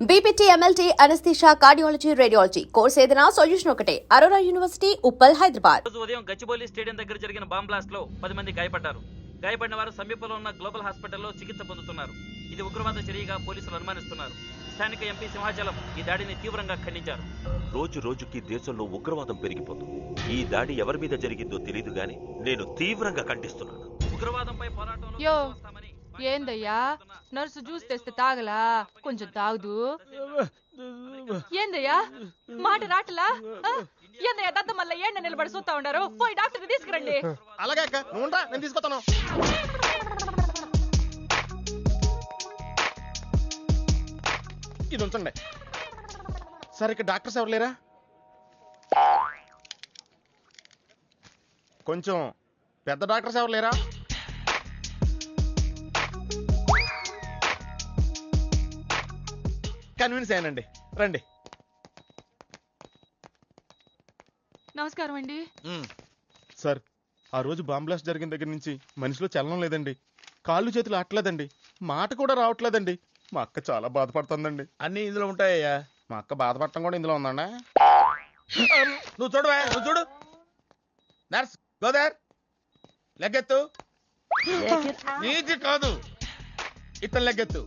BPT, MLT, anaesthesia, cardiology, radiology course ఏదైనా solution ఒకటే. Aurora university, Uppal, Hyderabad. రోజు ఉదయం గచ్చిబౌలి స్టేడియం దగ్గర జరిగిన బాంబ్ బ్లాస్ట్ లో 10 మంది గాయపడ్డారు. గాయపడిన వారు సమీపంలో ఉన్న గ్లోబల్ హాస్పిటల్లో చికిత్స పొందుతున్నారు. ఇది ఉగ్రవాద చర్యగా పోలీసులు అనుమానిస్తున్నారు. స్థానిక ఎంపీ సింహాచలం ఈ దాడిని తీవ్రంగా ఖండించారు. రోజు రోజుకి దేశంలో ఉగ్రవాదం పెరిగిపోతుంది. ఈ దాడి ఎవరి మీద జరిగిందో తెలియదు గాని నేను తీవ్రంగా ఖండిస్తున్నాను. ఉగ్రవాదంపై పోరాటంలో యో, వస్తామని ఏందయ్యా నర్సు జ్యూస్ తెస్తే తాగలా? కొంచెం తాగుదు. ఏందయ్యా మాట రాటలా? ఏందయ్యా దద్ద మళ్ళీ ఏండ నిలబడి చూస్తా ఉండారు? పోయి డాక్టర్ తీసుకురండి. అలాగే అక్క, నువ్వు ఉండరా, నేను తీసుకొస్తాను. ఇది ఉంచండి. సరే, ఇక్కడ డాక్టర్స్ ఎవరు లేరా? కొంచెం పెద్ద డాక్టర్స్ ఎవరు లేరా? కన్విన్స్ అయ్యానండి, రండి. నమస్కారం అండి. సార్, ఆ రోజు బాంబ్ బ్లాస్ట్ జరిగిన దగ్గర నుంచి మనిషిలో చలనం లేదండి. కాళ్ళు చేతులు ఆటలేదండి, మాట కూడా రావట్లేదండి. మా అక్క చాలా బాధపడుతుందండి. అన్ని ఇందులో ఉంటాయ్యా. మా అక్క బాధపడటం కూడా ఇందులో ఉందండి. నువ్వు చూడవా, నువ్వు చూడు. నర్స్ గోదర్, లెగ్గెత్తు. నీది కాదు, ఇతను లెగ్గెత్తు.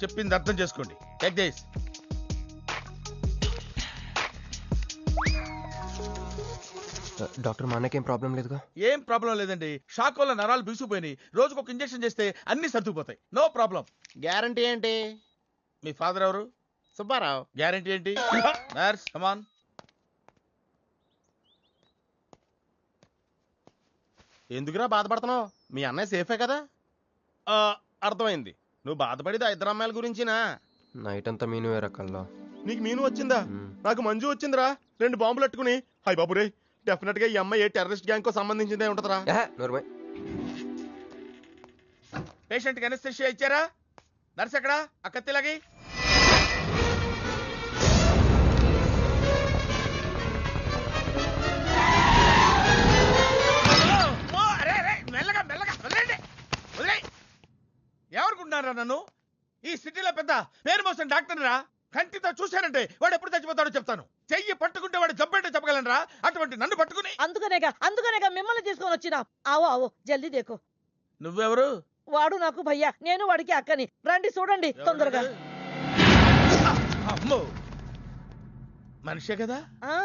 చెప్పింది అర్థం చేసుకోండి. Take this. డాక్టర్ మా అన్నకేం ప్రాబ్లం లేదుగా? ఏం ప్రాబ్లం లేదండి. షాక్ వల్ల నరాలు బిగుసిపోయినాయి. రోజుకు ఒక ఇంజెక్షన్ చేస్తే అన్ని సర్దుకుపోతాయి. No problem. గ్యారంటీ ఏంటి? మీ ఫాదర్ ఎవరు? సుబ్బారావు. గ్యారంటీ ఏంటి? నర్స్ కమాన్. ఎందుకురా బాధపడుతున్నావు? మీ అన్నయ్య సేఫే కదా? అర్థమైంది. నువ్వు బాధపడేది ఆ ఇద్దరు అమ్మాయిల గురించినా? నైట్ అంతా మీను రకాల్లో. నీకు మీను వచ్చిందా? నాకు మంజు వచ్చిందిరా. 2 బాంబులు అట్టుకుని. హాయ్ బాబురే, డెఫినెట్ గా ఈ అమ్మాయి ఏ టెర్రరిస్ట్ గ్యాంగ్ కో సంబంధించిందే ఉంటదరా. నోర్మై. పేషెంట్ కి అనస్థెషియా ఇచ్చారా? నర్స్ ఎక్కడా? ఆ కత్తిలాగి. మెల్లగా మెల్లగా వదిలేండి, వదిలేయ్. ఎవరుకుంటున్నారా నన్ను? ఈ సిటీలో పెద్ద పేరు మోసిన డాక్టర్ రా. కంటితో చూశానంటే వాడు ఎప్పుడు చచ్చిపోతాడో చెప్తాను. చెయ్యి పట్టుకుంటే వాడు చంపేంటే చెప్పగలనరా? అటువంటి నన్ను పట్టుకుని. అందుకనేగా మిమ్మల్ని తీసుకొని వచ్చినా. ఆవో ఆవో, జల్దీ దేకో. నువ్వెవరు? వాడు నాకు భయ్యా, నేను వాడికి అక్కని. రండి చూడండి తొందరగా. అమ్మో, మనిషే కదా? ఆ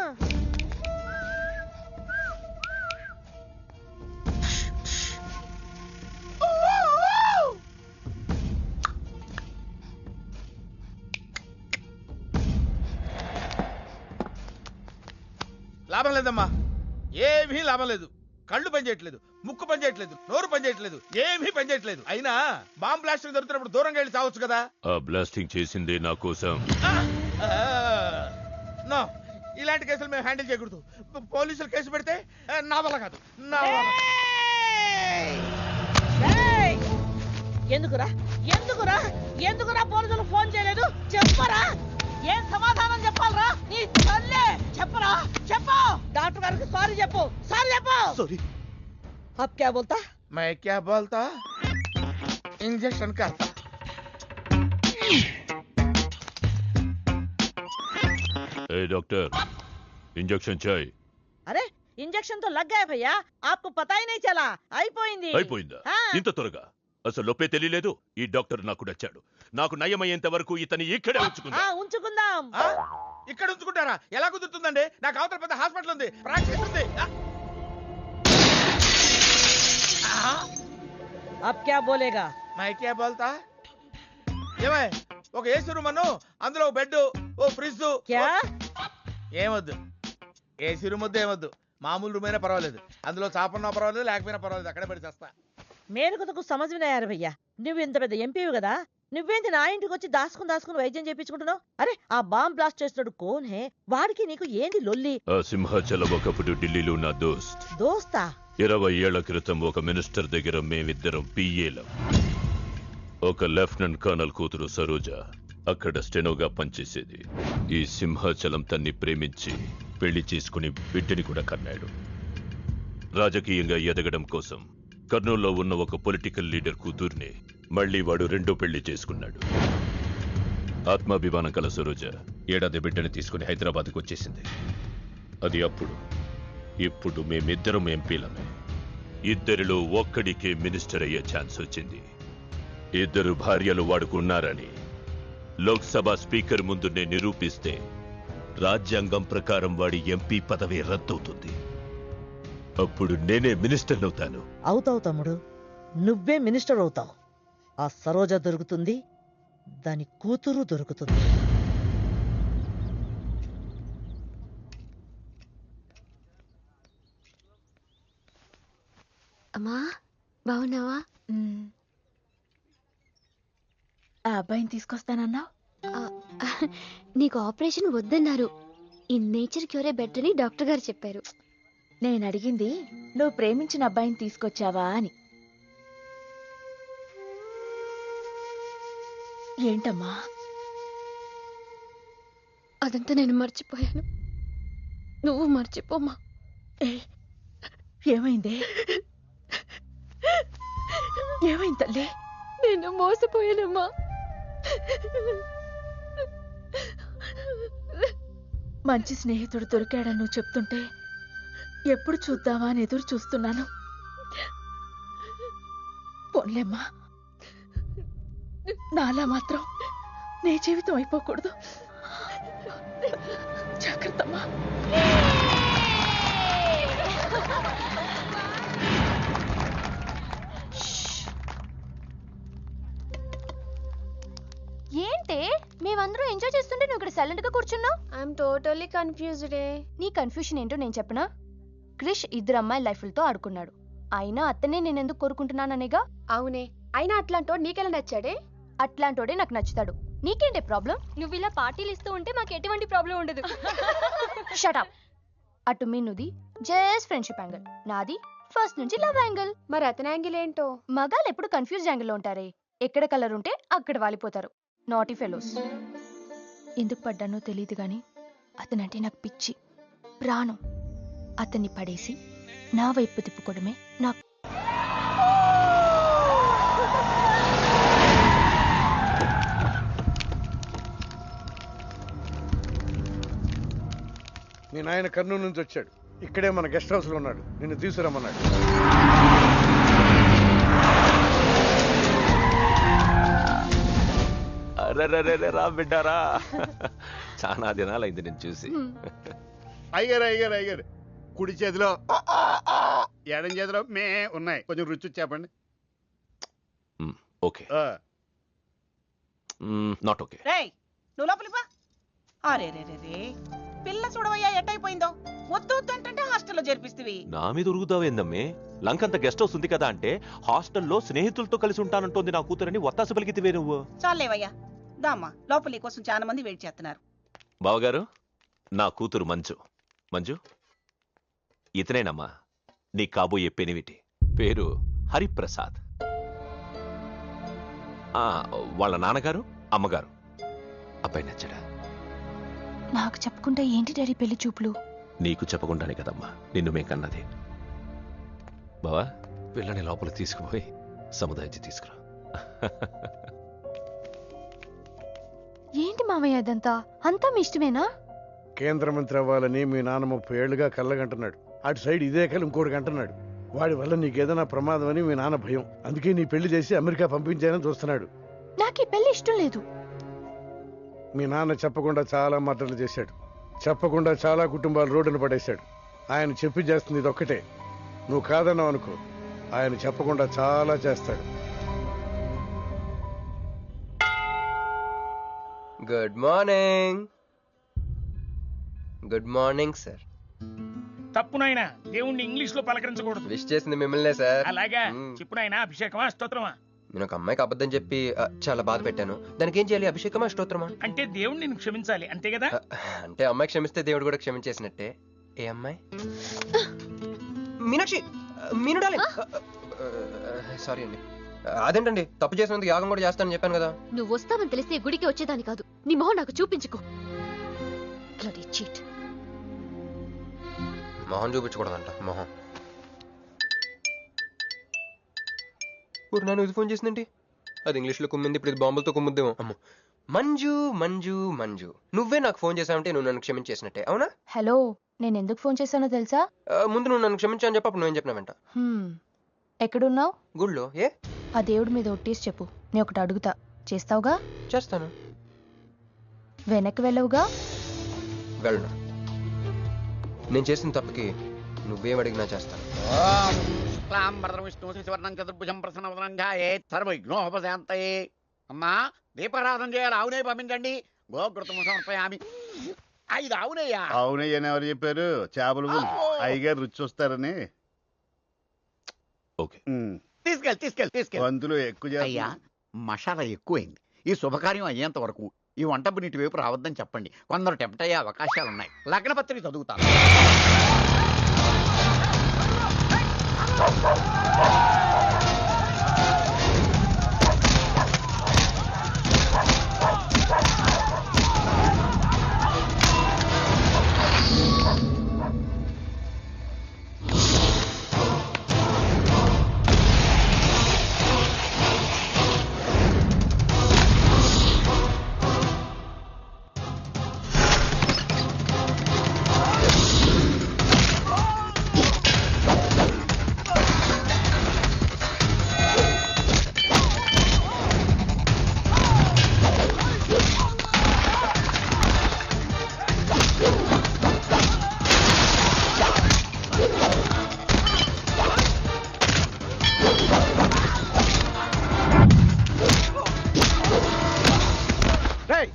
లాభం లేదమ్మా, ఏమీ లాభం లేదు. కళ్ళు పనిచేయట్లేదు, ముక్కు పనిచేయట్లేదు, నోరు పనిచేయట్లేదు, ఏమీ పనిచేయట్లేదు. అయినా బాంబ్ బ్లాస్టింగ్ జరుగుతున్నప్పుడు దూరంగా వెళ్ళి చావచ్చు కదా. ఆ బ్లాస్టింగ్ చేసిందే నా కోసం. నో, ఇలాంటి కేసులు మేము హ్యాండిల్ చేయకూడదు. పోలీసులు కేసు పెడితే నా వల్ల కాదు, నా వల్ల. ఏయ్! ఎందుకురా ఎందుకురా ఎందుకురా పోలీసులు ఫోన్ చేయలేదు? చెప్పరా, ఏం సమాధానం చెప్పాలరా? నీ తల్లే చెప్పరా, చెప్పు. డాక్టర్ గారికి సారీ చెప్పు, సారీ చెప్పు. సారీ. అబ్ క్యా బోల్తా? मैं क्या बोलता? इंजेक्शन करता. ఏ డాక్టర్, ఇంజెక్షన్ చేయి. అరే, ఇంజెక్షన్ తో లగ్ గయా భయ్యా, आपको पता ही नहीं चला. అయిపోయింది. అయిపోయిందా? ఇంత త్వరగా? అసలు లోపే తెలియలేదు. ఈ డాక్టర్ నాకు నచ్చాడు. నాకు నయమయ్యేంత వరకు ఇతని ఇక్కడే ఉంచుకుందా. ఉంచుకుందాం. ఇక్కడ ఉంచుకుంటారా? ఎలా కుదురుతుందండి? నాకు అవతల పెద్ద హాస్పిటల్ ఉంది, ప్రాక్టీస్ ఉంది. अब क्या बोलेगा? मैं क्या बोलता? ఏమై, ఒక ఏసీ రూమ్ అను, అందులో ఒక బెడ్, ఓ ఫ్రిడ్జ్. क्या? ఏమొద్దు, ఏసీ రూమ్ వద్దు, ఏమొద్దు. మామూలు రూమ్ అయినా పర్వాలేదు. అందులో చాపన్నా పర్వాలేదు, లేకపోయినా పర్వాలేదు, అక్కడే పడి చేస్తా. మేలుకు సమజ్ వినాయారు భయ్యా. నువ్వు ఇంత పెద్ద ఎంపీవి కదా, నువ్వేంటి నా ఇంటికి వచ్చి దాసుకుని వైద్యం చేయించుకుంటున్నావు? అరే, ఆ బాంబ్ బ్లాస్ట్ చేస్తున్నాడు కోన్ హే? వాడికి నీకు ఏంటి లొల్లి? ఆ సింహాచలం ఒకప్పుడు ఢిల్లీలో నా దోస్త్. దోస్తా? 20 ఏళ్ల క్రితం ఒక మినిస్టర్ దగ్గర మేమిద్దరం పిఏలం. ఒక లెఫ్టినెంట్ కర్నల్ కూతురు సరోజ అక్కడ స్టెనోగా పనిచేసేది. ఈ సింహాచలం తన్ని ప్రేమించి పెళ్లి చేసుకుని బిడ్డని కూడా కన్నాడు. రాజకీయంగా ఎదగడం కోసం కర్నూల్లో ఉన్న ఒక పొలిటికల్ లీడర్ కూతుర్ని మళ్ళీ వాడు రెండో పెళ్లి చేసుకున్నాడు. ఆత్మాభిమానం కల సరోజ ఏడాది బిడ్డని తీసుకుని హైదరాబాద్కి వచ్చేసింది. అది అప్పుడు. ఇప్పుడు మేమిద్దరం ఎంపీలమే. ఇద్దరిలో ఒక్కడికే మినిస్టర్ అయ్యే ఛాన్స్ వచ్చింది. ఇద్దరు భార్యలు వాడుకున్నారని లోక్సభ స్పీకర్ ముందు నేను నిరూపిస్తే రాజ్యాంగం ప్రకారం వాడి ఎంపీ పదవి రద్దవుతుంది. అప్పుడు నేనే మినిస్టర్ అవుతాను. అవుతావు తమ్ముడు, నువ్వే మినిస్టర్ అవుతావు. ఆ సరోజ దొరుకుతుంది, దాని కూతురు దొరుకుతుంది. అమ్మా బాగున్నావా? ఆ అబ్బాయిని తీసుకొస్తానన్నావు. నీకు ఆపరేషన్ వద్దన్నారు. ఈ నేచర్ క్యూరే బెటర్ అని డాక్టర్ గారు చెప్పారు. నేను అడిగింది నువ్వు ప్రేమించిన అబ్బాయిని తీసుకొచ్చావా అని. ఏంటమ్మా? అదంతా నేను మర్చిపోయాను. నువ్వు మర్చిపోమ్మా. ఏమైందే? ఏమైంది తల్లి? నేను మోసపోయానమ్మా. మంచి స్నేహితుడు దొరికాడని నువ్వు చెప్తుంటే ఎప్పుడు చూద్దామా అని ఎదురు చూస్తున్నాను. పోన్లేమ్మా, నాలా మాత్రం నీ జీవితం అయిపోకూడదు. జాగ్రత్తమ్మా. ఏంటే మేమందరం ఎంజాయ్ చేస్తుంటే నువ్వు ఇక్కడ సైలెంట్ గా కూర్చున్నావు? I'm totally confused. నీ కన్ఫ్యూషన్ ఏంటో నేను చెప్పనా? క్రిష్ ఇద్దరు అమ్మాయి లైఫ్లతో ఆడుకున్నాడు. అయినా అతనే నేనెందుకు కోరుకుంటున్నాననేగా. అవునే, అయినా అట్లాంటోడు నీకెలా నచ్చాడే? అట్లాంటోడే నాకు నచ్చుతాడు. నీకేంటే ప్రాబ్లం? నువ్వు ఇలా పార్టీలు ఇస్తూ ఉంటే మాకు ఎటువంటి ప్రాబ్లం ఉండదు. షటప్. అటు మీనుది జస్ట్ ఫ్రెండ్షిప్ యాంగిల్, నాది ఫస్ట్ నుంచి లవ్ యాంగిల్. మరి అతని యాంగిల్ ఏంటో? మగాళ్ళు ఎప్పుడు కన్ఫ్యూజ్ యాంగిల్లో ఉంటారే. ఎక్కడ కలర్ ఉంటే అక్కడ వాలిపోతారు. Naughty fellows. ఎందుకు పడ్డానో తెలియదు గాని అతనంటే నాకు పిచ్చి, ప్రాణం. అతన్ని పడేసి నా వైపు తిప్పుకోవడమే నాకు. మీ నాయన కర్నూలు నుంచి వచ్చాడు. ఇక్కడే మన గెస్ట్ హౌస్ లో ఉన్నాడు. నిన్ను తీసుకురమ్మన్నాడు. రా బిడ్డారా, చాలా దినాలైంది నేను చూసి. అయ్యారు కుడి చేతిలో ఎడం చేతిలో మే ఉన్నాయి. కొంచెం రుచి చెప్పండి. Okay, not okay. రేయ్, నువ్వు లోపలిపా. అరే రే రే రే, పిల్ల చూడవయ్యా ఎట్టయిపోయిందో. వద్దు వద్దు అంటే హాస్టల్లో చేర్పిస్తవి. నా మీద ఉరుగుతావేందమ్మే? లంకంత గెస్ట్ హౌస్ ఉంది కదా అంటే హాస్టల్లో స్నేహితులతో కలిసి ఉంటానంటోంది నా కూతురని ఒత్తాసు పలికితివే నువ్వు. చాలేవయ్యా, దామ్మా లోపల నీ కోసం చాలా మంది వెయిట్ చేస్తున్నారు. బావగారు, నా కూతురు మంజు. మంజు, ఇతనేనమ్మా నీ కాబోయే పెనివిటి. పేరు హరిప్రసాద్. వాళ్ళ నాన్నగారు అమ్మగారు. అబ్బాయి నచ్చడా? నాకు చెప్పకుండా ఏంటి డాడీ పెళ్లి చూపులు? నీకు చెప్పకుండానే కదమ్మా నిన్ను మే కన్నది. బావా, పిల్లని లోపల తీసుకుపోయి సముదాయించి తీసుకురా. ఏంటి మామయ్య ఇదంతా? అంతా మీ ఇష్టమేనా? కేంద్ర మంత్రి అవ్వాలని మీ నాన్న 30 ఏళ్లుగా కళ్ళగంటున్నాడు. అటు సైడ్ ఇదే కళ్ళు ఇంకోటి అంటున్నాడు. వాడి వల్ల నీకేదైనా ప్రమాదం అని మీ నాన్న భయం. అందుకే నీ పెళ్లి చేసి అమెరికా పంపించాలని చూస్తున్నాడు. నాకు ఈ పెళ్లి ఇష్టం లేదు. మీ నాన్న చెప్పకుండా చాలా మర్డర్లు చేశాడు. చెప్పకుండా చాలా కుటుంబాలు రోడ్డున పడేశాడు. ఆయన చెప్పి చేస్తుంది ఇదొక్కటే. నువ్వు కాదన్నావు అనుకో, ఆయన చెప్పకుండా చాలా చేస్తాడు. Good morning. Good morning sir. తప్పు నాయన, దేవుణ్ణి ఇంగ్లీష్ లో పలకరించకూడదు. విష్ చేసింది మిమ్మల్నే సార్. అలాగా చెప్పు నాయన. అభిషేకమా స్తోత్రమా? నేను ఒక అమ్మాయికి అబద్ధం చెప్పి చాలా బాధ పెట్టాను. దానికి ఏం చేయాలి? అభిషేకమా స్తోత్రమా? అంటే దేవుణ్ణి నిన్ను క్షమించాలి అంతే కదా? అంటే అమ్మాయి క్షమిస్తే దేవుడు కూడా క్షమించేసినట్టే. ఏ అమ్మాయి? మీనాక్షి, మీను డార్లింగ్. సారీ అండి. అదేంటండి, తప్పు చేసినందుకు యాగం కూడా చేస్తానని చెప్పాను కదా. నువ్వు వస్తావని తెలిస్తే గుడికి వచ్చేదాని కాదు. నీ మొహం నాకు చూపించుకో. చీట్. మొహం చూపించకూడదంట. మొహం. ఊరు నాన్న ఇది ఫోన్ చేసిందేంటి? అది ఇంగ్లీష్లో కుమ్మింది, ఇప్పుడు ఇది బాంబులతో కుమ్ముద్దేమో. అమ్మ, మంజు మంజు మంజు, నువ్వే నాకు ఫోన్ చేసావంటే నువ్వు నన్ను క్షమించేసినట్టే, అవునా? హలో, నేను ఎందుకు ఫోన్ చేశానో తెలుసా? ముందు నువ్వు నన్ను క్షమించని చెప్పి అప్పుడు నువ్వేం చెప్పినావంట? ఎక్కడున్నావు? గుళ్ళో. ఏ? ఆ దేవుడి మీద ఒట్టేసి చెప్పు, నేను ఒకటి అడుగుతా, చేస్తావుగా? చేస్తాను. వెనక్కి వెళ్ళవుగా? వెళ్ళను. నేను చేసిన తప్పుకి నువ్వేం అడిగినా చేస్తాను. విష్ణు శశివర్ణం చతుర్భుజం ప్రసన్నవదనంగా సర్వవిఘ్నోపశాంతయే. అమ్మా దీపారాధన చేయాలి, ఆవునే పంపించండి. గోకృతము సమర్పయామి. 5 ఆవునయ్యా. అవునయ్యని ఎవరు చెప్పారు? చేపలు అయ్యగారు రుచి చూస్తారని. ఓకే, తీసుకెళ్ళి వంతులు ఎక్కువ అయ్యా. మసాలా ఎక్కువైంది. ఈ శుభకార్యం అయ్యేంత వరకు ఈ వంటపు నీటి వైపు రావద్దని చెప్పండి. కొందరు టెంప్ట్ అయ్యే అవకాశాలు ఉన్నాయి. లగ్న పత్రిక చదువుతాను.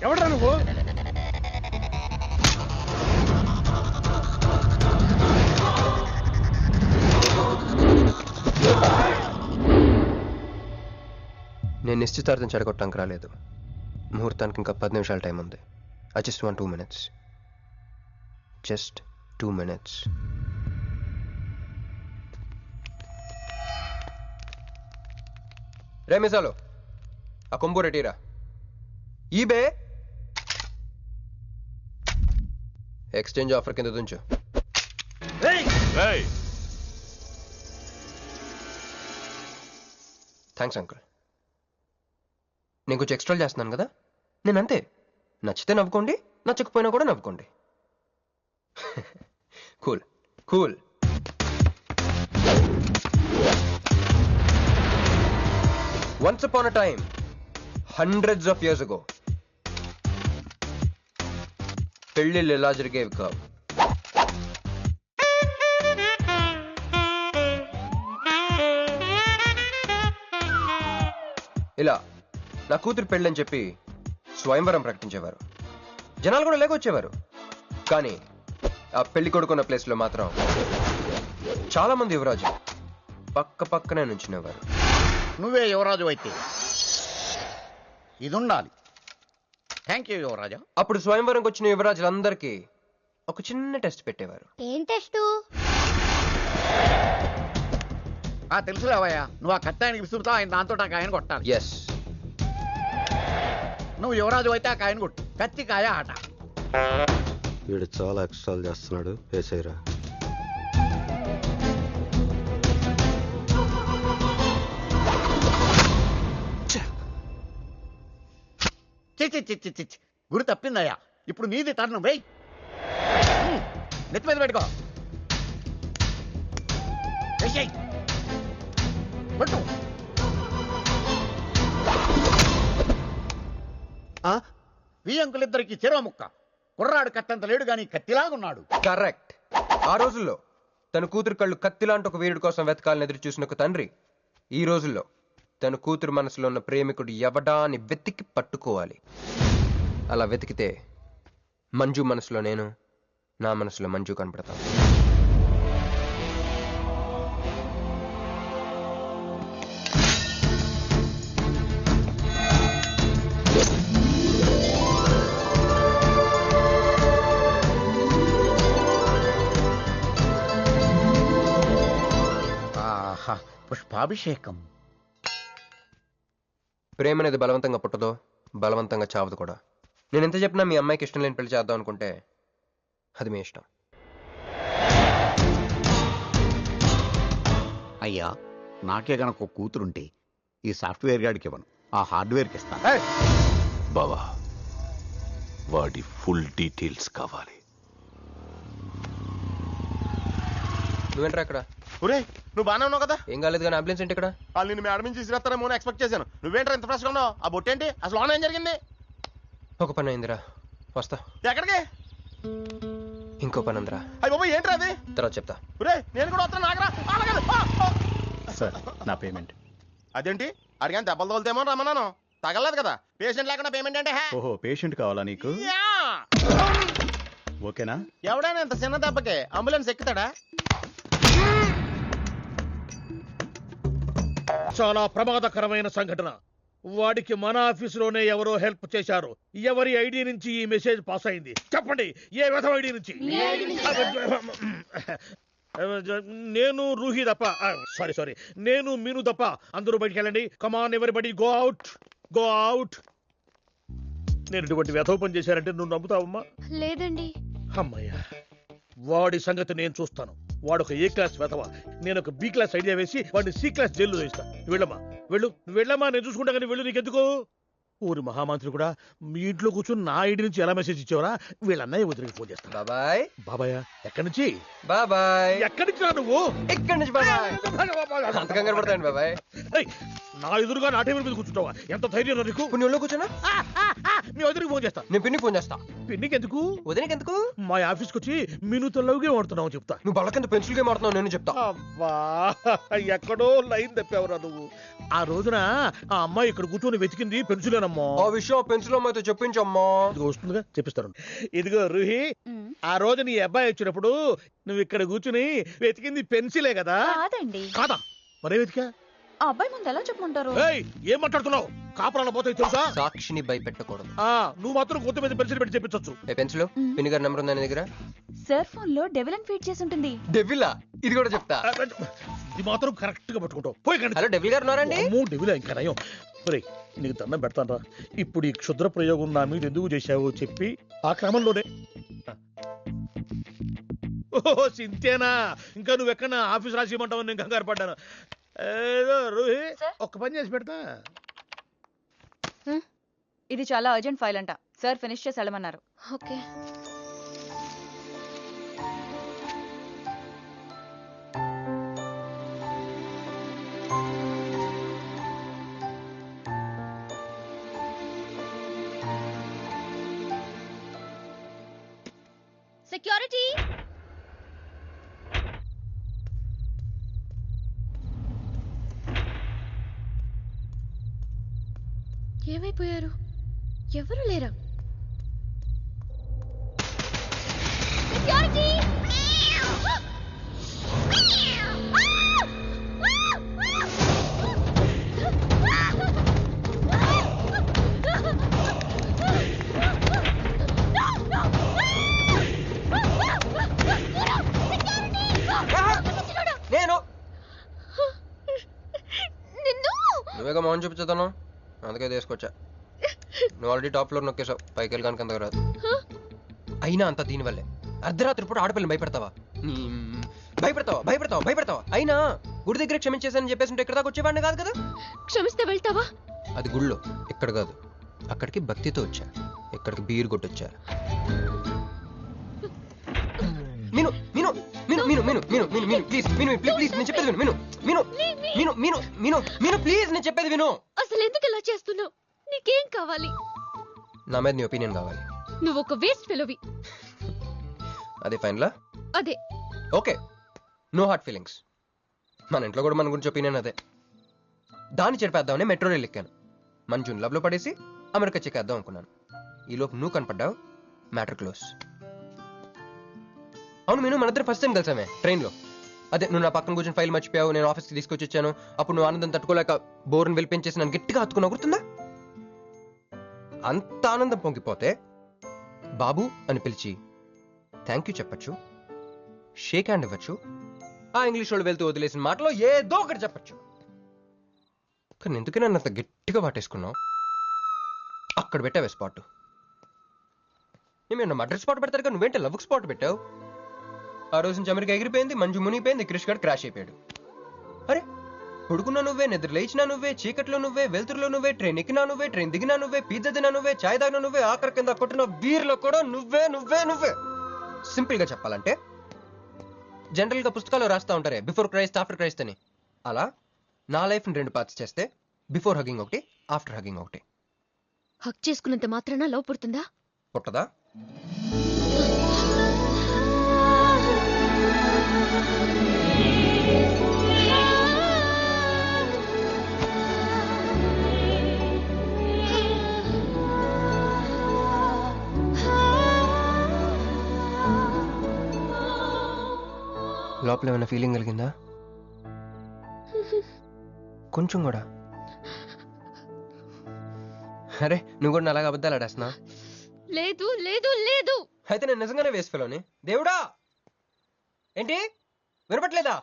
ఎవడరా నువ్వు? నేను నిశ్చితార్థం చెడగొట్టడానికి రాలేదు. ముహూర్తానికి ఇంకా 10 నిమిషాల టైం ఉంది. I just want 2 minutes. Just 2 minutes. రే మిసాలో, ఆ కొంబు రెటీరా. ఈబే ఎక్స్చేంజ్ ఆఫర్ కింద దుంచు. Thanks uncle. నేను కొంచెం ఎక్స్ట్రా చేస్తున్నాను కదా, నేను అంతే. నచ్చితే నవ్వుకోండి, నచ్చకపోయినా కూడా నవ్వుకోండి. Cool cool. Once upon a time, hundreds of years ago, పెళ్ళిళ్ళు ఎలా జరిగేవి కావు. ఇలా నా కూతురు పెళ్ళని చెప్పి స్వయంవరం ప్రకటించేవారు. జనాలు కూడా లేకొచ్చేవారు. కానీ ఆ పెళ్లి కొడుకున్న ప్లేస్లో మాత్రం చాలా మంది యువరాజు పక్క పక్కనే నుంచునేవారు. నువ్వే యువరాజు అయితే ఇది ఉండాలి. థ్యాంక్ యూ యువరాజా. అప్పుడు స్వయంవరంకి వచ్చిన యువరాజులందరికీ ఒక చిన్న టెస్ట్ పెట్టేవారు. ఏం టెస్టు? తెలుసులేవయ్యా, నువ్వు ఆ కత్తాయనికి విసురుతావు, ఆయన దాంతో ఆ కాయను కొట్టాలి. ఎస్. నువ్వు యువరాజు అయితే ఆ కాయను కొట్టు. కత్తి కాయ ఆట. వీడు చాలా ఎక్స్ట్రాలు చేస్తున్నాడు. వేసేయరా. గురి తప్పిందయ్యా. ఇప్పుడు నీది టర్న్. వెయ్యి, నెత్తి మీద పెట్టుకో. కొట్టు. ఈ అంకులిద్దరికి చెరవ ముక్క. కుర్రాడు కత్తంత లేడు గాని కత్తిలాగున్నాడు. కరెక్ట్. ఆ రోజుల్లో తన కూతురు కళ్ళు కత్తిలాంటి ఒక వీరుడి కోసం వెతకాలని ఎదురు చూసిన ఒక తండ్రి ఈ రోజుల్లో తన కూతురు మనసులో ఉన్న ప్రేమికుడు ఎవడా అని వెతికి పట్టుకోవాలి. అలా వెతికితే మంజు మనసులో నేను, నా మనసులో మంజు కనపడతాను. పుష్పాభిషేకం. ప్రేమ అనేది బలవంతంగా పుట్టదో, బలవంతంగా చావదు కూడా. నేను ఎంత చెప్పినా మీ అమ్మాయికి ఇష్టం లేని పెళ్లి చేద్దాం అనుకుంటే అది మీ ఇష్టం. అయ్యా, నాకే గనక ఒక కూతురుంటే ఈ సాఫ్ట్వేర్ గాడికి ఇవ్వను, ఆ హార్డ్వేర్కి ఇస్తాను. బావా, వాడి ఫుల్ డీటెయిల్స్ కావాలి. నువ్వేంట్రా అక్కడ? ఒరే నువ్వు బాగానే ఉన్నావు కదా? ఏం కాలేదు కానీ అంబులెన్స్ ఏంటి ఇక్కడ? వాళ్ళు నిన్ను మేడం నుంచి తీసుకురాస్తారేమో అని ఎక్స్పెక్ట్ చేశాను. నువ్వేంట్రా ఇంత ఫ్రెష్గా ఉన్నావు? ఆ బొట్టేంటి అసలు లోన్ ఏం జరిగింది? ఒక పని అయిందిరా, వస్తా. ఎక్కడికి? ఇంకో పని ఉందిరా. అయ్యి బాబు ఏంట్రా అది? తర్వాత చెప్తా. ఒరే నేను కూడా వస్తాను నాగరా. సార్ నా పేమెంట్. అదేంటి అడిగాను దెబ్బలు తోలుతేమో రమ్మన్నాను, తగలలేదు కదా. పేషెంట్ లేకుండా పేమెంట్ అంటే ఓహో పేషెంట్ కావాలా నీకు? ఓకేనా? ఎవడైనా ఇంత చిన్న దెబ్బకి అంబులెన్స్ ఎక్కుతాడా? చాలా ప్రమాదకరమైన సంఘటన. వాడికి మన ఆఫీసులోనే ఎవరో హెల్ప్ చేశారు. ఎవరి ఐడి నుంచి ఈ మెసేజ్ పాస్ అయింది చెప్పండి? ఏ విధం ఐడి నుంచి? నేను రూహి తప్ప, సారీ నేను మీను తప్ప అందరూ బయటికి వెళ్ళండి. Come on everybody go out, go out. నేను ఇటువంటి వ్యథవ పని చేశారంటే నువ్వు నమ్ముతావమ్మా? లేదండి. అమ్మయ్యా, వాడి సంగతి నేను చూస్తాను. వాడు ఒక ఏ క్లాస్ వెధవ, నేను ఒక బి క్లాస్ ఐడియా వేసి వాడిని సి క్లాస్ జైల్లో వేస్తా. వెళ్ళమ్మా వెళ్ళు, వెళ్ళమ్మా, నేను చూసుకుంటా. కానీ వెళ్ళు, నీకెందుకు? ఊరి మహామంత్రి కూడా మీ ఇంట్లో కూర్చొని నా ఐడి నుంచి ఎలా మెసేజ్ ఇచ్చావరా? వీళ్ళన్నయ్య వదిలికి ఫోన్ చేస్తాను. బాబాయ్. బాబాయ్ ఎక్కడి నుంచి? బాబాయ్ ఎక్కడి నుంచి రా నువ్వు? ఇక్కడి నుంచి బాబాయ్. అంత కంగారు పడతాయండి బాబాయ్. నా ఎదురుగా నా టేబుల్ మీద కూర్చుంటావా? ఎంత ధైర్యం నీకు? నువ్వు ఒళ్ళో కూర్చున్నా? మీ వదిలికి ఫోన్ చేస్తా. నేను పిన్నికి ఫోన్ చేస్తా. పిన్నికి ఎందుకు? వదినకి ఎందుకు? మా ఆఫీస్కి వచ్చి మీనుతో లవ్ గేమ్ ఆడుతున్నావు చెప్తా. నువ్వు బళ్ళ కింద పెన్సిల్ గేమ్ ఆడుతున్నావు నేను చెప్తా. అబ్బా ఎక్కడో లైన్ తప్పావురా నువ్వు. ఆ రోజున ఆ అమ్మాయి ఇక్కడ కూర్చొని వెతికింది పెన్సిలేనమ్మా. ఆ విషయం పెన్సిల్ అమ్మాయితో చెప్పించమ్మా. ఇది వస్తుందిగా, చెప్పిస్తాను. ఇదిగో రూహి, ఆ రోజు నీ అబ్బాయి వచ్చినప్పుడు నువ్వు ఇక్కడ కూర్చుని వెతికింది పెన్సిలే కదా? కాదండి. కాదా? మరే వెతికా? ఆ అబ్బాయి ముందు ఎలా చెప్పమంటారు? ఏం మాట్లాడుతున్నావు? కాపురాల పోతాయి తెలుసా? సాక్షిని భయపెట్టకూడదు. నువ్వు మాత్రం కొత్త మీద పెన్సిల్ పెట్టి చెప్పించచ్చు. ఏ పెన్సిల్? పిన్ని గారి నెంబర్ ఉందా నీ దగ్గర? సార్ ఫోన్ లో డెవిల్ అని ఫీడ్ చేసి ఉంటుంది. డెవిలా? ఇది కూడా చెప్తా. ఇది మాత్రం కరెక్ట్ గా పట్టుకుంటావు. పోయి. హలో డెవిల్ గారు ఉన్నారండి? డెవిల్ ఇంకా నయం. నీకు దండం పెడతాను రా. ఇప్పుడు ఈ క్షుద్ర ప్రయోగం నా మీద ఎందుకు చేశావో చెప్పి ఆ క్రమంలోనే. ఓహో సింతేనా? ఇంకా నువ్వు ఎక్కడ ఆఫీస్ రాసి ఇవ్వమంటావు? నేను కంగారు పడ్డాను. ఏదో రూహి ఒక్క పని చేసి పెడతా. ఇది చాలా అర్జెంట్ ఫైల్ అంట. సార్ ఫినిష్ చేసి వెళ్ళమన్నారు. ఓకే. సెక్యూరిటీ. ఏమైపోయారు? ఎవరు లేరా? సెక్యూరిటీ. నేను నువ్వేగా మౌన్ చూపించుతాను, అందుకే తీసుకొచ్చా. నువ్వు ఆల్రెడీ టాప్ ఫ్లోర్ నొక్కేసావు, పైకి వెళ్ళి కనుక రాదు. అయినా అంత దీనివల్లే అర్ధరాత్రి పూట ఆడపిల్లని భయపెడతావా? భయపెడతావా? అయినా గుడి దగ్గర క్షమించేసానని చెప్పేసి ఇక్కడ దాకా వచ్చేవాడిని కాదు కదా. క్షమిస్తే వెళ్తావా? అది గుళ్ళో, ఇక్కడ కాదు. అక్కడికి భక్తితో వచ్చా, ఇక్కడికి బీరు కొట్టొచ్చా. మీను మీను మీను మీను మీను మీను మీను మీను ప్లీజ్ మీను ప్లీజ్ నేను చెప్పేది విను. మీను మీను మీను మీను మీను ప్లీజ్ నేను చెప్పేది విను. అసలు ఎందుకు ఇలా చేస్తున్నావు? నీకేం కావాలి? నా మీద నీ ఒపీనియన్ కావాలి. నువ్వు ఒక వేస్ట్ ఫెలోవి. అదే ఫైనలా? అదే. Okay, no heart feelings. మన ఇంట్లో కూడా మన గురించి ఒపీనియన్ అదే. దాన్ని చెరిపేద్దామని మెట్రో రైల్ ఎక్కాను. మంజుని లవ్ లో పడేసి అమెరికా చెక్కేద్దాం అనుకున్నాను. ఈలోపు నువ్వు కనపడ్డావు, మ్యాటర్ క్లోజ్. అవును మీను, మన ఇద్దరు ఫస్ట్ టైం కలిసామే ట్రైన్లో. అదే నువ్వు నా పక్కన కూర్చొని ఫైల్ మర్చిపోయావు, నేను ఆఫీస్కి తీసుకొచ్చి వచ్చాను. అప్పుడు నువ్వు ఆనందం తట్టుకోలేక బోర్ని వెళ్ళిపించేసి నన్ను గట్టిగా హత్తుకున్నావు, గుర్తుందా? అంత ఆనందం పొంగిపోతే బాబు అని పిలిచి థ్యాంక్ యూ చెప్పచ్చు, షేక్ హ్యాండ్ ఇవ్వచ్చు, ఆ ఇంగ్లీష్ వాళ్ళు వెళ్తూ వదిలేసిన మాటలో ఏదో ఒకటి చెప్పచ్చు. కానీ ఎందుకే నన్ను అంత గట్టిగా వాటేసుకున్నావు? అక్కడ పెట్టావే స్పాట్. నేను మడ్రస్ స్పాట్ పెడతారు కదా, నువ్వేంటే లవ్ స్పాట్ పెట్టావు. ఆ రోజు నుంచి అమెరికా ఎగిరిపోయింది, మంజు మునిగిపోయింది, క్రిష్ గారు క్రాష్ అయిపోయాడు. అరే పడుకున్నా నువ్వే, నిద్ర లేచినా నువ్వే, చీకట్లో నువ్వే, వెలుతురులో నువ్వే, ట్రైన్ ఎక్కినా నువ్వే, ట్రైన్ దిగినా నువ్వే, పిజ్జా తినా నువ్వే, చాయ్ తాగినా నువ్వే, ఆఖరి కింద కొట్టిన బీర్లో కూడా నువ్వే నువ్వే నువ్వే. సింపుల్ గా చెప్పాలంటే జనరల్ గా పుస్తకాలు రాస్తా ఉంటారే బిఫోర్ క్రైస్ట్ ఆఫ్టర్ క్రైస్ట్ అని, అలా నా లైఫ్ ని 2 పార్ట్స్ చేస్తే బిఫోర్ హగ్గింగ్ ఒకటి, ఆఫ్టర్ హగ్గింగ్ ఒకటి. హక్ చేసుకున్నంత మాత్రాన లవ్ పుడుతుందా? పుట్టదా? లోపల ఏమైనా ఫీలింగ్ కలిగిందా? కొంచెం కూడా? అరే నువ్వు కూడా అలాగ అబద్ధాలు ఆడేస్తున్నా? లేదు లేదు లేదు. అయితే నేను నిజంగానే వేస్ట్ ఫెలోని. దేవుడా, ఏంటి వినపట్లేదా?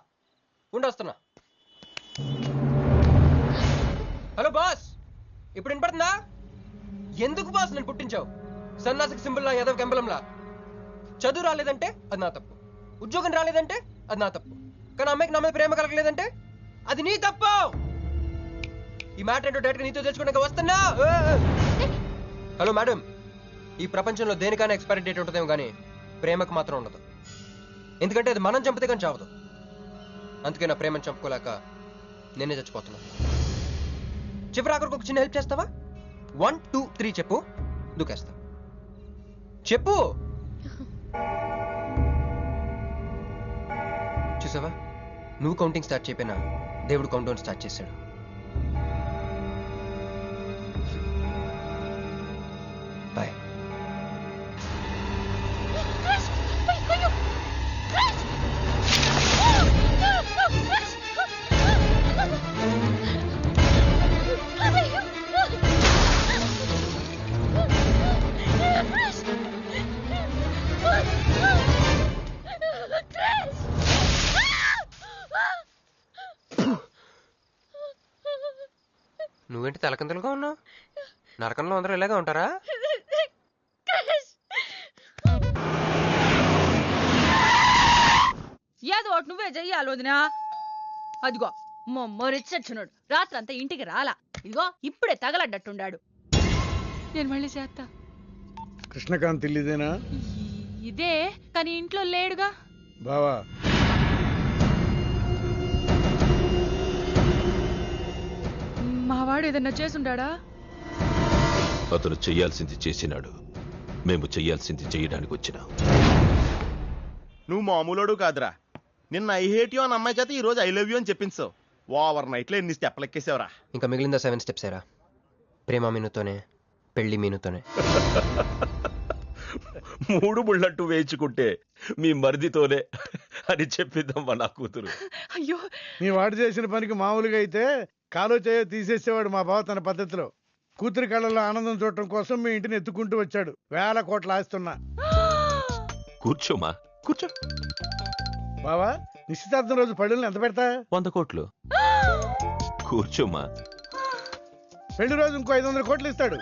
ఉండొస్తున్నా. హలో బాస్, ఇప్పుడు వినపడుతుందా? ఎందుకు బాస్ నన్ను పుట్టించావు? సన్నాసికి సింబల్ లా, యాదవ్ గంబలంలా. చదువు రాలేదంటే అది నా తప్పు, ఉద్యోగం రాలేదంటే అది నా తప్పు, కానీ అమ్మాయికి నా మీద ప్రేమ కలగలేదంటే అది నీ తప్పు. ఈ మ్యాటర్ ఏంటో డైరెక్ట్గా నీతో తెలుసుకోవడానికి వస్తున్నా. హలో మేడం, ఈ ప్రపంచంలో దేనికైనా ఎక్స్పైరీ డేట్ ఉంటుందేమో కానీ ప్రేమకు మాత్రం ఉండదు. ఎందుకంటే అది మనం చంపితే కానీ చావదు. అందుకే నా ప్రేమను చంపుకోలేక నేనే చచ్చిపోతున్నా. చివరి ఆఖరికి ఒక చిన్న హెల్ప్ చేస్తావా? 1 2 3 చెప్పు, దూకేస్తా. చెప్పు. చూసావా, నువ్వు కౌంటింగ్ స్టార్ట్ చేయపోయినా దేవుడు కౌంట్ డౌన్ స్టార్ట్ చేశాడు. బాయ్. నువ్వేంటి తలకిందులుగా ఉన్నావు? నరకంలో అందరూ ఇలాగే ఉంటారా? ఏదో ఒకటి నువ్వే చెయ్యాలి వదినా. అదిగో మొరిచచ్చున్నాడు, రాత్రంతా ఇంటికి రాలా. ఇదిగో ఇప్పుడే తగలడ్డట్టుండాడు. నేను మళ్ళీ చేస్తా. కృష్ణకాంత్ ఇల్లుదేనా? ఇదే, కానీ ఇంట్లో లేడుగా. బావా, మావాడు ఏదన్నా చేసుంటాడా? అతను చెయ్యాల్సింది చేసినాడు, మేము చెయ్యాల్సింది చేయడానికి వచ్చినా. నువ్వు మామూలోడు కాదురా. నిన్న ఐ హేట్ యూ అని అమ్మాయి చేత ఈ రోజు ఐ లవ్ యూ అని చెప్పించావు. ఓవర్ నైట్ లో ఎన్ని స్టెప్లు ఎక్కేసావురా. ఇంకా మిగిలిందా 7 స్టెప్స్ ఏరా. ప్రేమ మీనుతోనే, పెళ్లి మీనుతోనే. 3 బుల్లట్టు వేయించుకుంటే మీ మరిదితోనే అని చెప్పిద్దామా నా కూతురు. అయ్యో, మీ వాడు చేసిన పనికి మామూలుగా అయితే కాలో చేయో తీసేసేవాడు మా బావ తన పద్ధతిలో. కూతురి కళ్ళలో ఆనందం చూడటం కోసం మీ ఇంటిని ఎత్తుకుంటూ వచ్చాడు. 1000 కోట్లు ఆస్తున్నా. కూర్చోమా, కూర్చో. బావా, నిశ్చితార్థం రోజు పళ్ళుని ఎంత పెడతా? 100 కోట్లు. కూర్చోమా. పెళ్లి రోజు ఇంకో 500 కోట్లు ఇస్తాడు.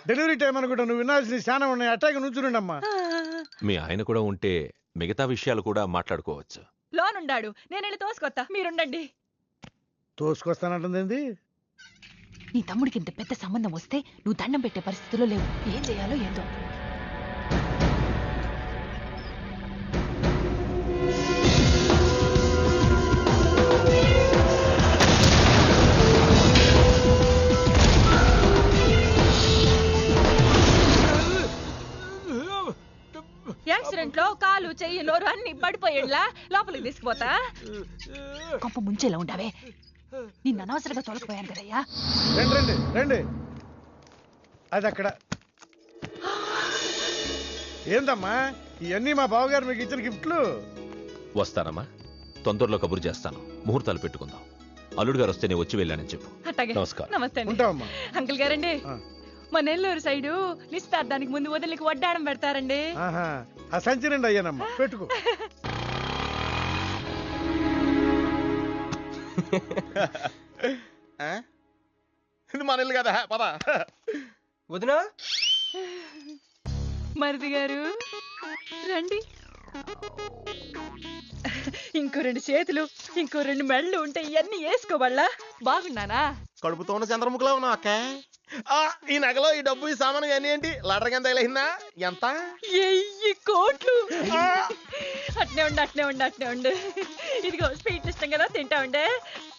డెలివరీ టైం అనుకుంటా. నువ్వు వినాల్సిన చాలా ఉన్నాయి. అట్టాగే నుంచుండమ్మా. మీ ఆయన కూడా ఉంటే మిగతా విషయాలు కూడా మాట్లాడుకోవచ్చు. లోనుండాడు, నేను వెళ్ళి తోసుకొత్తా, మీరుండండి. తోసుకొస్తానంటుంది. నీ తమ్ముడికి ఇంత పెద్ద సంబంధం వస్తే నువ్వు దండం పెట్టే పరిస్థితిలో లేవు. ఏం చేయాలో ఏందో. యాక్సిడెంట్ లో కాలు, చెయ్యి, నోరు అన్ని పడిపోయేలా లోపలికి తీసుకుపోతా. కొంప ముంచేలా ఉండవే. నిన్ను అనవసరంగా తొలగిపోయాను కదయ్యా. రండి రండి. అది అక్కడ. ఏందమ్మా ఇవన్నీ మా బావగారు మీకు ఇచ్చిన గిఫ్ట్లు? వస్తానమ్మా, తొందరలో కబురు చేస్తాను. ముహూర్తాలు పెట్టుకుందాం. అల్లుడు గారు వస్తేనే వచ్చి వెళ్ళానని చెప్పు. అట్టాగే. నమస్కారం. నమస్తే ఉంటావమ్మా. అంకుల్ గారండి, మా నెల్లూరు సైడు నిశ్చితార్థానికి ముందు వదిలికి వడ్డాడం పెడతారండి. ఆ సంచి నిండి అయ్యానమ్మా, పెట్టుకో. ఇది మన ఇల్లు కదా, పద. వదినా, మరిది గారు రండి. ఇంకో 2 చేతులు, ఇంకో 2 మెళ్ళు ఉంటే ఇవన్నీ వేసుకోవాలా? బాగున్నానా? కడుపుతో ఉన్న చంద్రముఖిలో ఉన్నావు అక్క. ఈ నగలో ఈ డబ్బు ఈ సామాను ఇవన్నీ ఏంటి లాటరీ కింద తగిలిందా? ఎంత? 1000 కోట్లు. అట్నే ఉండు. ఇదిగో స్వీట్ ఇష్టం కదా, తింటా ఉండే.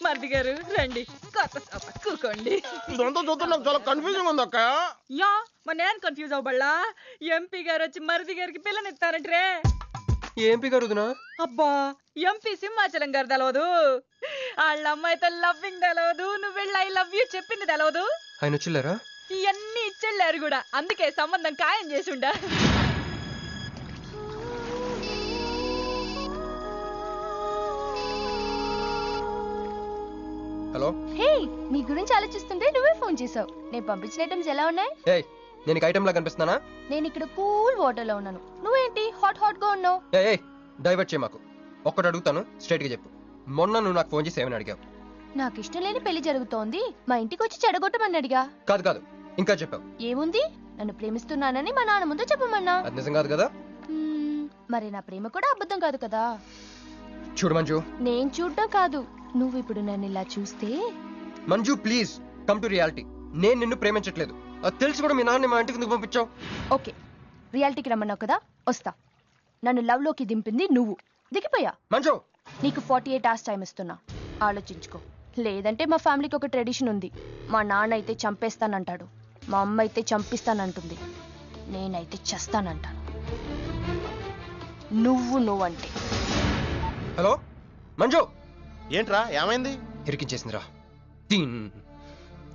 మరిది గారు రండి, కొత్త సోఫా కూకోండి. ఇదంతా చూస్తే నాకు చాలా కన్ఫ్యూజింగ్ ఉంది అక్క. యా మరి నేను కన్ఫ్యూజ్ అవ్వబల్లా. ఎంపీ గారు వచ్చి మరిది గారికి పిల్లనిస్తారంట్రే. ఎంపీ గారుదునా? అబ్బా ఎంపీ సింహాచలం గారు తెలవదు, వాళ్ళ అమ్మాయితో లవ్వింగ్ తెలవదు, నువ్వు వెళ్ళి ఐ లవ్ యూ చెప్పింది తెలవదు. ఆయన వచ్చిల్లారా? ఇవన్నీ ఇచ్చెళ్ళారు కూడా, అందుకే సంబంధం ఖాయం చేసుండా. హలో. హే, నీ గురించి ఆలోచిస్తుంటే నువ్వే ఫోన్ చేసావు. నేను పంపించిన ఐటమ్స్ ఎలా ఉన్నాయి? ఏయ్, నేను నీకు ఐటమ్ లా కనిపిస్తున్నానా? నేను ఇక్కడ కూల్ వాటర్ లో ఉన్నాను, నువ్వేంటి హాట్ గా ఉన్నావు? ఏయ్ డైవర్ట్ చేయ మాకు. ఒక్కటి అడుగుతాను, స్ట్రైట్ గా చెప్పు. మొన్న నువ్వు నాకు ఫోన్ చేసి ఏమని అడిగావు? నాకు ఇష్టం లేని పెళ్లి జరుగుతోంది, మా ఇంటికి వచ్చి చెడగొట్టమని అడిగా. కాదు ఇంకా చెప్పావు. ఏముంది, నన్ను ప్రేమిస్తున్నానని మా నాన్న ముందు చెప్పమన్నా. అది నిజం కాదు కదా? మరి నా ప్రేమ కూడా అబద్ధం కాదు కదా? చూడు మంజు. నేను చూడటం కాదు, నువ్వు ఇప్పుడు నన్ను ఇలా చూస్తే. Manju please come to reality. నేను నిన్ను ప్రేమించట్లేదు, అది తెలిసి కూడా మీ నాన్న మా ఇంటికి ఎందుకు పంపించావు? ఓకే, రియాలిటీకి రమ్మన్నావు కదా, వస్తా. నన్ను లవ్ లోకి దింపింది నువ్వు, దిగిపోయా. మంజు నీకు 48 hours టైం ఇస్తున్నా, ఆలోచించుకో. లేదంటే మా ఫ్యామిలీకి ఒక ట్రెడిషన్ ఉంది, మా నాన్న అయితే చంపేస్తానంటాడు, మా అమ్మ అయితే చంపిస్తానంటుంది, నేనైతే చస్తానంటాను. నువ్వంటే. హలో మంజు. ఏంట్రా ఏమైంది? ఇరికించేసిందిరా.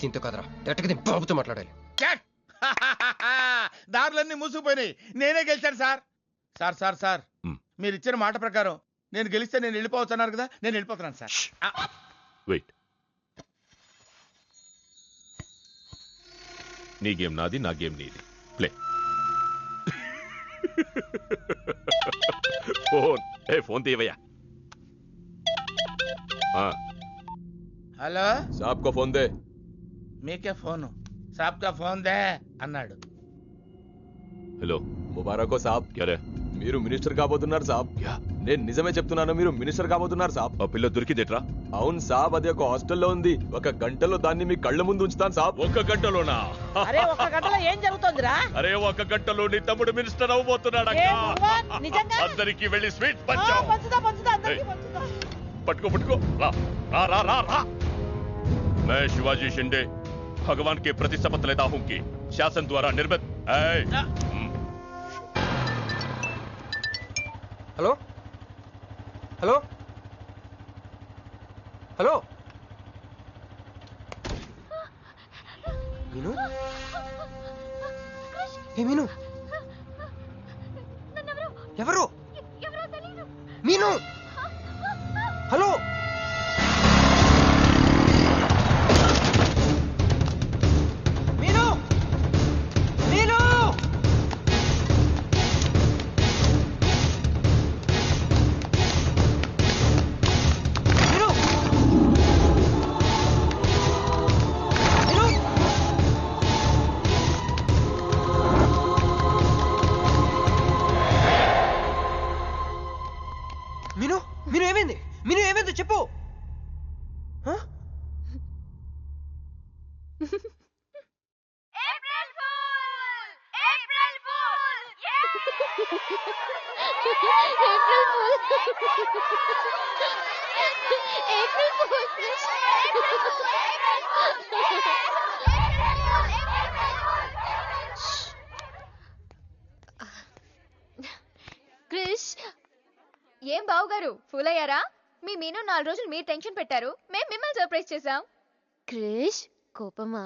దీంతో కదరా, డైరెక్ట్గా దీని బాబుతో మాట్లాడాలి. దారులన్నీ మూసుకుపోయినాయి, నేనే గెలిచాను సార్. సార్ మీరు ఇచ్చిన మాట ప్రకారం నేను గెలిస్తే నేను వెళ్ళిపోవచ్చు అన్నారు కదా, నేను వెళ్ళిపోతున్నాను సార్. వెయిట్. నీ గేమ్ నాది, నా గేమ్ నీది. ప్లే. ఫోన్ తీవయ్యా. హలో సాబ్ కో ఫోన్ దే. మీకే ఫోను, సాబ్ కా ఫోన్ దే అన్నాడు. హలో ముబారకో సాబ్. మీరు మినిస్టర్ కాబోతున్నారు సాబ్. నేను నిజమే చెప్తున్నాను, మీరు మినిస్టర్ కాబోతున్నారు సాబ్. ఆ పిల్ల దొరికిదేట్రా? అవును సాబ్, అది ఒక హాస్టల్లో ఉంది. 1 గంటలో దాన్ని మీ కళ్ళ ముందు ఉంచుతాను సాబ్. 1 గంటలోనా? అరే 1 గంటలో ఏం జరుగుతుందిరా? అరే 1 గంటలో నీ తమ్ముడు మినిస్టర్ అవబోతున్నాడు. నిజంగా అందరికి వెళ్ళి స్వీట్ పంచుదా. పట్టుకో రా. मैं शिवाजी शिंदे भगवान के प्रति शपथ लेता हूं कि शासन द्वारा निर्मित హలో హలో హలో మీను. ఏ మీను, ఎవరు? మీను. హలో మీను. మీను. మీను ఏమైంది చెప్పు. క్రిష్, ఏం బావుగారు ఫుల్ అయ్యారా? మీ మీను 4 రోజులు మీరు టెన్షన్ పెట్టారు, మేము మిమ్మల్ని సర్ప్రైజ్ చేసాం. క్రిష్ కోపమా?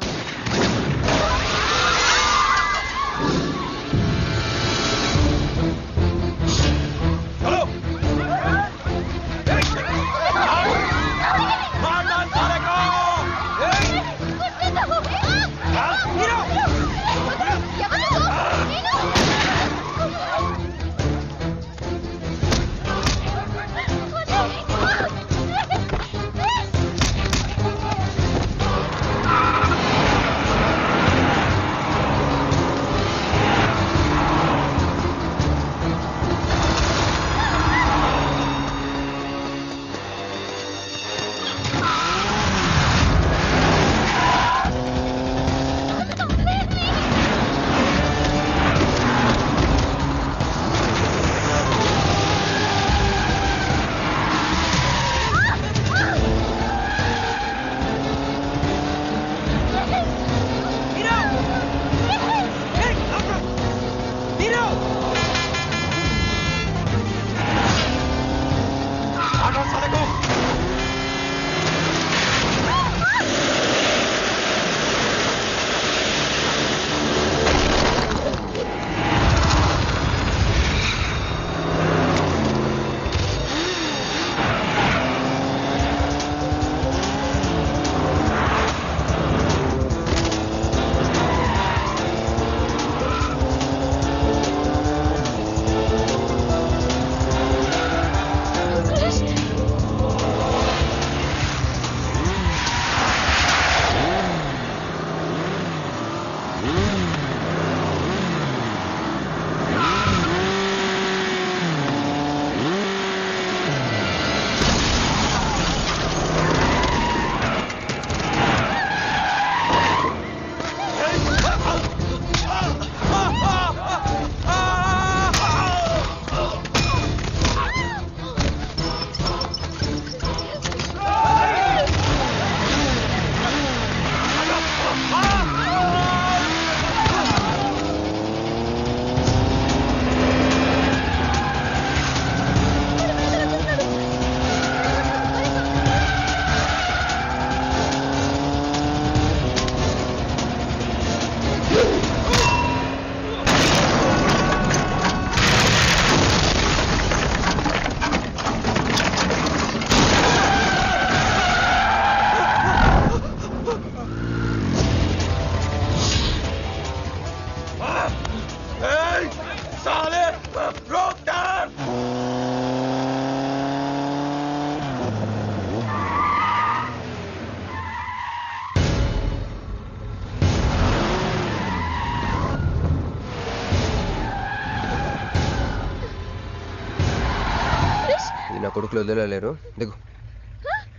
నా కొడుకులు వదిలేలేరు. దిగు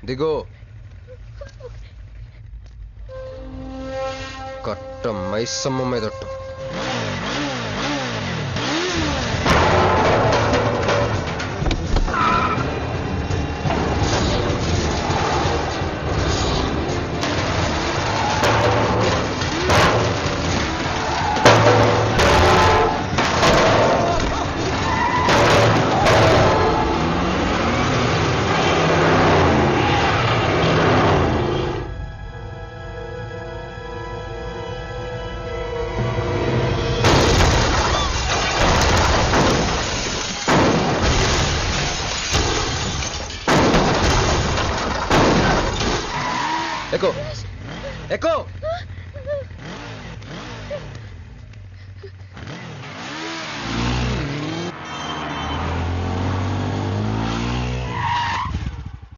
దిగు. కట్ట మైసమ్మ మీదట్టు. ఎక్కు ఎక్కు.